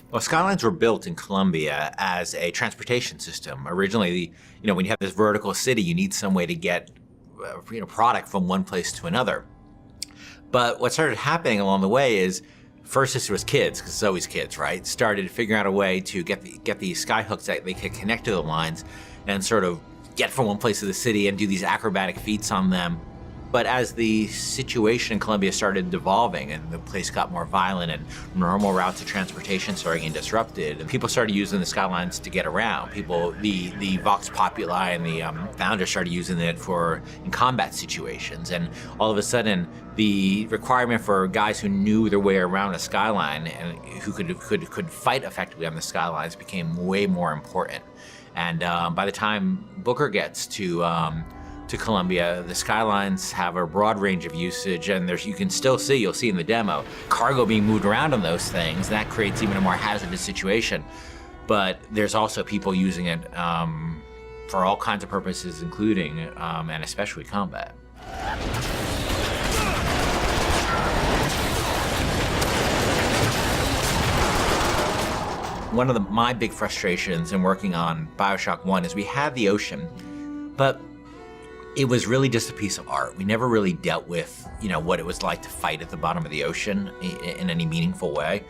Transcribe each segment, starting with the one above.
Well, skylines were built in Colombia as a transportation system. Originally, when you have this vertical city, you need some way to get product from one place to another. But what started happening along the way is, first this was kids, because it's always kids, right? Started figuring out a way to get these sky hooks that they could connect to the lines and sort of get from one place to the city and do these acrobatic feats on them. But as the situation in Colombia started devolving and the place got more violent and normal routes of transportation started getting disrupted, and people started using the skylines to get around. The Vox Populi and the founders started using it in combat situations. And all of a sudden, the requirement for guys who knew their way around a skyline and who could fight effectively on the skylines became way more important. And by the time Booker gets to Colombia, the skylines have a broad range of usage, and you'll see in the demo, cargo being moved around on those things. That creates even a more hazardous situation. But there's also people using it for all kinds of purposes, including and especially combat. One of my big frustrations in working on BioShock 1 is we had the ocean, but it was really just a piece of art. We never really dealt with, what it was like to fight at the bottom of the ocean in any meaningful way.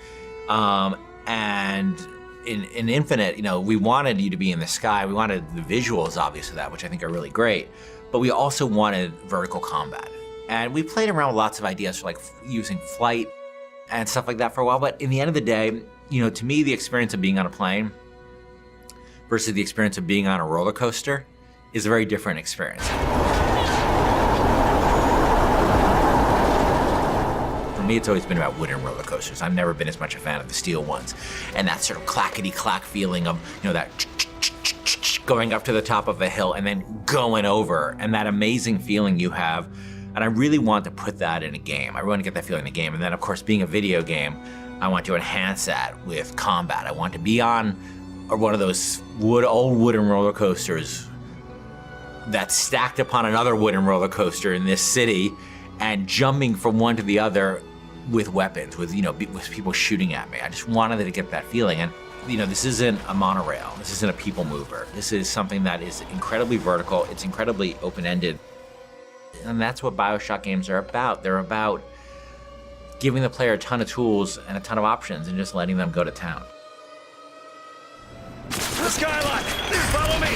And in Infinite, we wanted you to be in the sky. We wanted the visuals, obviously, that, which I think are really great. But we also wanted vertical combat. And we played around with lots of ideas for like using flight and stuff like that for a while. But in the end of the day, to me, the experience of being on a plane versus the experience of being on a roller coaster is a very different experience. For me, it's always been about wooden roller coasters. I've never been as much a fan of the steel ones. And that sort of clackety-clack feeling of, that going up to the top of a hill and then going over, and that amazing feeling you have. And I really want to put that in a game. I really want to get that feeling in a game. And then, of course, being a video game, I want to enhance that with combat. I want to be on one of those old wooden roller coasters that's stacked upon another wooden roller coaster in this city, and jumping from one to the other with weapons, with people shooting at me. I just wanted to get that feeling. And this isn't a monorail. This isn't a people mover. This is something that is incredibly vertical. It's incredibly open-ended. And that's what BioShock games are about. They're about giving the player a ton of tools and a ton of options and just letting them go to town. The skyline! Follow me!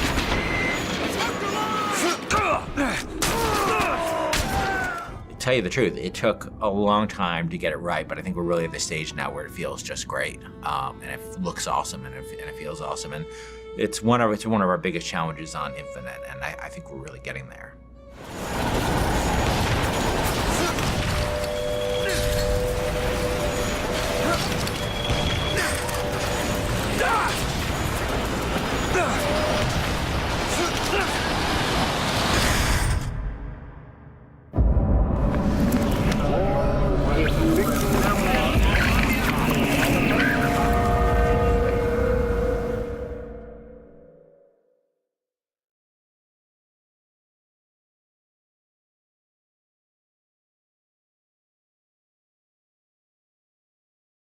To tell you the truth, it took a long time to get it right, but I think we're really at the stage now where it feels just great. And it looks awesome, and it feels awesome. And it's one of our biggest challenges on Infinite, and I think we're really getting there.